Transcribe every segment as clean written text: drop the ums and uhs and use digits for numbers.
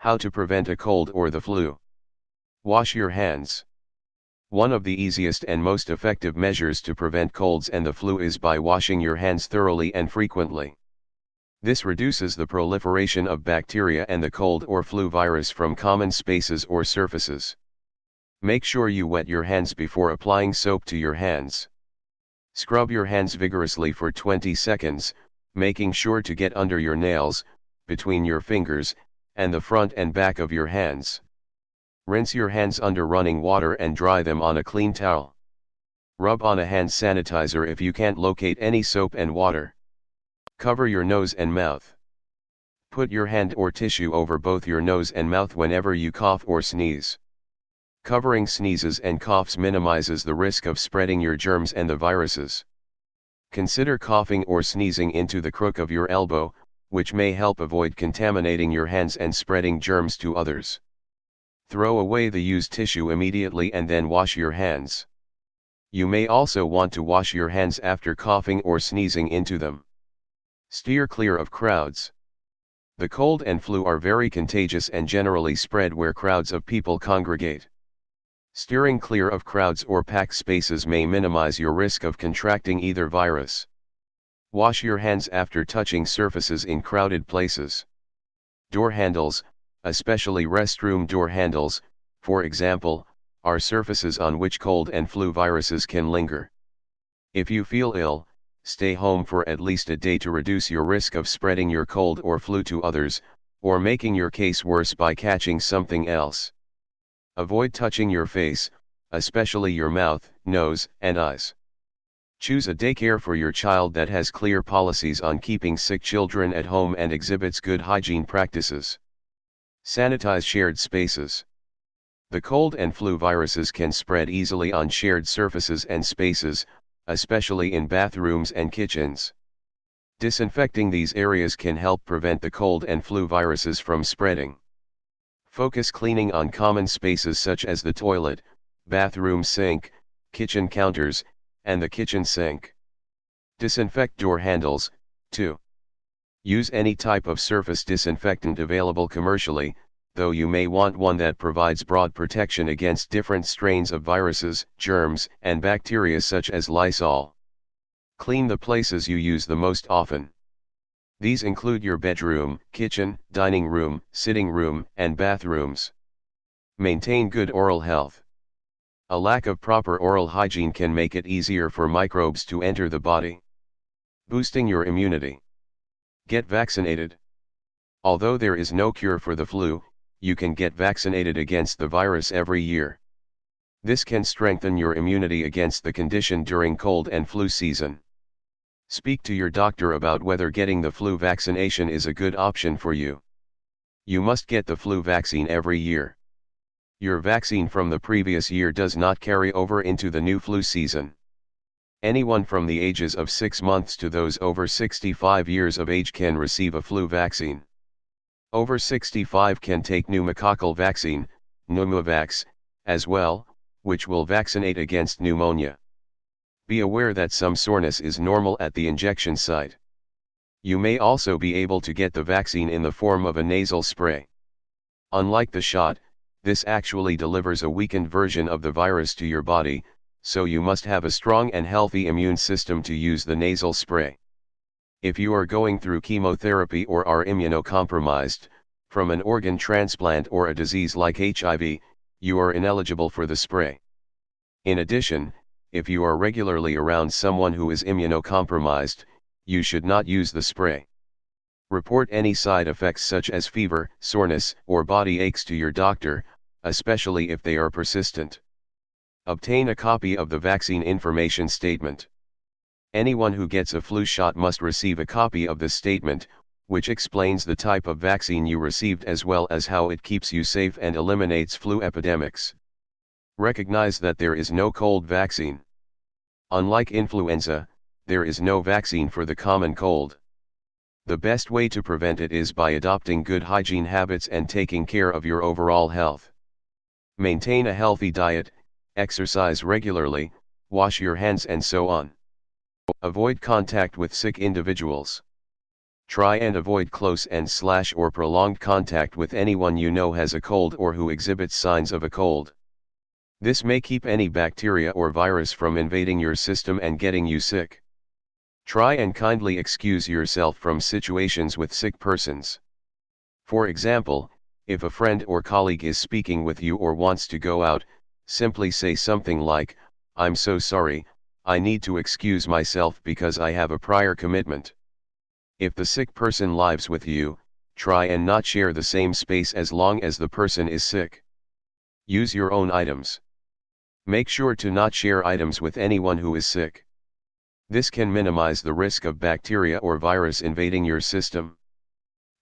How to prevent a cold or the flu. Wash your hands. One of the easiest and most effective measures to prevent colds and the flu is by washing your hands thoroughly and frequently. This reduces the proliferation of bacteria and the cold or flu virus from common spaces or surfaces. Make sure you wet your hands before applying soap to your hands. Scrub your hands vigorously for 20 seconds, making sure to get under your nails, between your fingers, and the front and back of your hands. Rinse your hands under running water and dry them on a clean towel. Rub on a hand sanitizer if you can't locate any soap and water. Cover your nose and mouth. Put your hand or tissue over both your nose and mouth whenever you cough or sneeze. Covering sneezes and coughs minimizes the risk of spreading your germs and the viruses. Consider coughing or sneezing into the crook of your elbow, which may help avoid contaminating your hands and spreading germs to others. Throw away the used tissue immediately and then wash your hands. You may also want to wash your hands after coughing or sneezing into them. Steer clear of crowds. The cold and flu are very contagious and generally spread where crowds of people congregate. Steering clear of crowds or packed spaces may minimize your risk of contracting either virus. Wash your hands after touching surfaces in crowded places. Door handles, especially restroom door handles, for example, are surfaces on which cold and flu viruses can linger. If you feel ill, stay home for at least a day to reduce your risk of spreading your cold or flu to others, or making your case worse by catching something else. Avoid touching your face, especially your mouth, nose, and eyes. Choose a daycare for your child that has clear policies on keeping sick children at home and exhibits good hygiene practices. Sanitize shared spaces. The cold and flu viruses can spread easily on shared surfaces and spaces, especially in bathrooms and kitchens. Disinfecting these areas can help prevent the cold and flu viruses from spreading. Focus cleaning on common spaces such as the toilet, bathroom sink, kitchen counters, and the kitchen sink. Disinfect door handles, too. Use any type of surface disinfectant available commercially, though you may want one that provides broad protection against different strains of viruses, germs, and bacteria such as Lysol. Clean the places you use the most often. These include your bedroom, kitchen, dining room, sitting room, and bathrooms. Maintain good oral health. A lack of proper oral hygiene can make it easier for microbes to enter the body. Boosting your immunity. Get vaccinated. Although there is no cure for the flu, you can get vaccinated against the virus every year. This can strengthen your immunity against the condition during cold and flu season. Speak to your doctor about whether getting the flu vaccination is a good option for you. You must get the flu vaccine every year. Your vaccine from the previous year does not carry over into the new flu season. Anyone from the ages of 6 months to those over 65 years of age can receive a flu vaccine. Over 65 can take pneumococcal vaccine, Pneumovax, as well, which will vaccinate against pneumonia. Be aware that some soreness is normal at the injection site. You may also be able to get the vaccine in the form of a nasal spray. Unlike the shot, this actually delivers a weakened version of the virus to your body, so you must have a strong and healthy immune system to use the nasal spray. If you are going through chemotherapy or are immunocompromised, from an organ transplant or a disease like HIV, you are ineligible for the spray. In addition, if you are regularly around someone who is immunocompromised, you should not use the spray. Report any side effects such as fever, soreness, or body aches to your doctor, especially if they are persistent. Obtain a copy of the vaccine information statement. Anyone who gets a flu shot must receive a copy of the statement, which explains the type of vaccine you received as well as how it keeps you safe and eliminates flu epidemics. Recognize that there is no cold vaccine. Unlike influenza, there is no vaccine for the common cold. The best way to prevent it is by adopting good hygiene habits and taking care of your overall health. Maintain a healthy diet, exercise regularly, wash your hands and so on. Avoid contact with sick individuals. Try and avoid close and / or prolonged contact with anyone you know has a cold or who exhibits signs of a cold. This may keep any bacteria or virus from invading your system and getting you sick. Try and kindly excuse yourself from situations with sick persons. For example, if a friend or colleague is speaking with you or wants to go out, simply say something like, "I'm so sorry, I need to excuse myself because I have a prior commitment." If the sick person lives with you, try and not share the same space as long as the person is sick. Use your own items. Make sure to not share items with anyone who is sick. This can minimize the risk of bacteria or virus invading your system.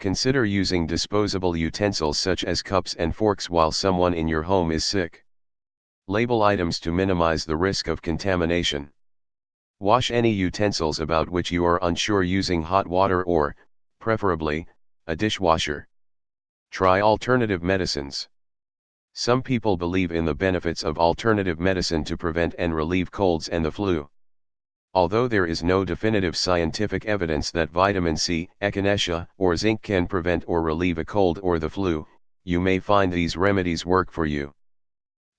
Consider using disposable utensils such as cups and forks while someone in your home is sick. Label items to minimize the risk of contamination. Wash any utensils about which you are unsure using hot water or, preferably, a dishwasher. Try alternative medicines. Some people believe in the benefits of alternative medicine to prevent and relieve colds and the flu. Although there is no definitive scientific evidence that vitamin C, echinacea, or zinc can prevent or relieve a cold or the flu, you may find these remedies work for you.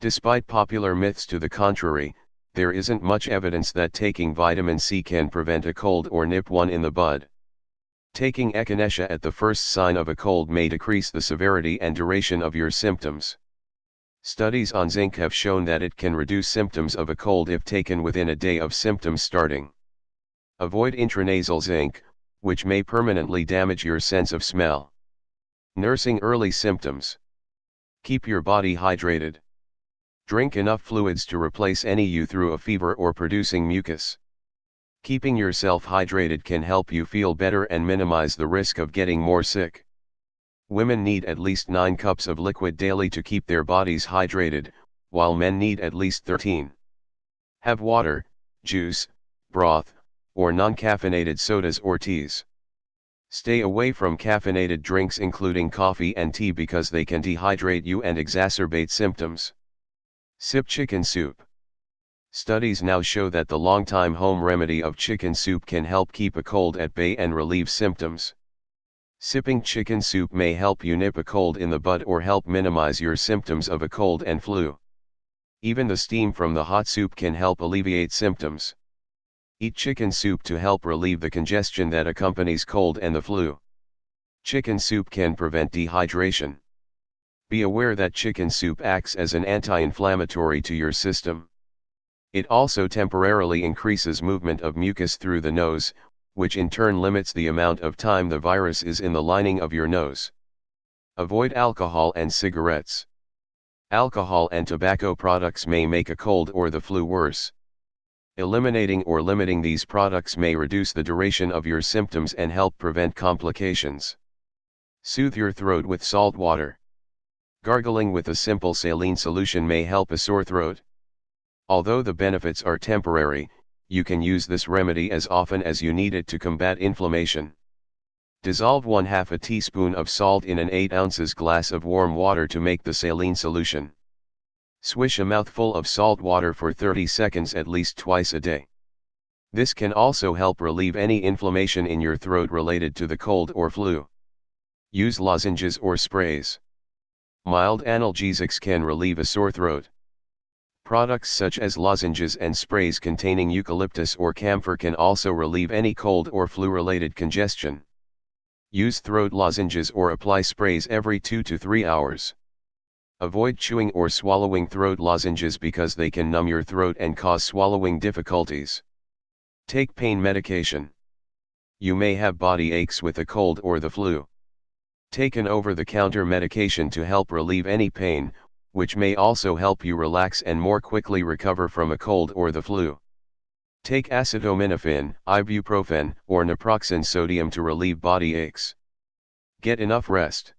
Despite popular myths to the contrary, there isn't much evidence that taking vitamin C can prevent a cold or nip one in the bud. Taking echinacea at the first sign of a cold may decrease the severity and duration of your symptoms. Studies on zinc have shown that it can reduce symptoms of a cold if taken within a day of symptoms starting. Avoid intranasal zinc, which may permanently damage your sense of smell. Nursing early symptoms. Keep your body hydrated. Drink enough fluids to replace any you through a fever or producing mucus. Keeping yourself hydrated can help you feel better and minimize the risk of getting more sick. Women need at least 9 cups of liquid daily to keep their bodies hydrated, while men need at least 13. Have water, juice, broth, or non-caffeinated sodas or teas. Stay away from caffeinated drinks including coffee and tea because they can dehydrate you and exacerbate symptoms. Sip chicken soup. Studies now show that the long-time home remedy of chicken soup can help keep a cold at bay and relieve symptoms. Sipping chicken soup may help you nip a cold in the bud or help minimize your symptoms of a cold and flu. Even the steam from the hot soup can help alleviate symptoms. Eat chicken soup to help relieve the congestion that accompanies cold and the flu. Chicken soup can prevent dehydration. Be aware that chicken soup acts as an anti-inflammatory to your system. It also temporarily increases movement of mucus through the nose, which in turn limits the amount of time the virus is in the lining of your nose. Avoid alcohol and cigarettes. Alcohol and tobacco products may make a cold or the flu worse. Eliminating or limiting these products may reduce the duration of your symptoms and help prevent complications. Soothe your throat with salt water. Gargling with a simple saline solution may help a sore throat. Although the benefits are temporary, you can use this remedy as often as you need it to combat inflammation. Dissolve 1/2 teaspoon of salt in an 8 ounces glass of warm water to make the saline solution. Swish a mouthful of salt water for 30 seconds at least twice a day. This can also help relieve any inflammation in your throat related to the cold or flu. Use lozenges or sprays. Mild analgesics can relieve a sore throat. Products such as lozenges and sprays containing eucalyptus or camphor can also relieve any cold or flu-related congestion. Use throat lozenges or apply sprays every 2 to 3 hours. Avoid chewing or swallowing throat lozenges because they can numb your throat and cause swallowing difficulties. Take pain medication. You may have body aches with a cold or the flu. Take an over-the-counter medication to help relieve any pain, which may also help you relax and more quickly recover from a cold or the flu. Take acetaminophen, ibuprofen, or naproxen sodium to relieve body aches. Get enough rest.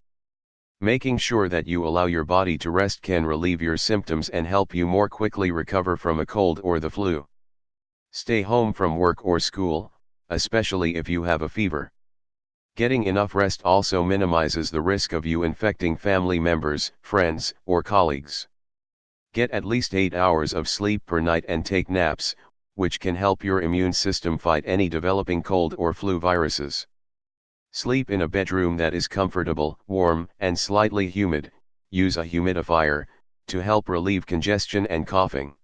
Making sure that you allow your body to rest can relieve your symptoms and help you more quickly recover from a cold or the flu. Stay home from work or school, especially if you have a fever. Getting enough rest also minimizes the risk of you infecting family members, friends, or colleagues. Get at least 8 hours of sleep per night and take naps, which can help your immune system fight any developing cold or flu viruses. Sleep in a bedroom that is comfortable, warm, and slightly humid. Use a humidifier to help relieve congestion and coughing.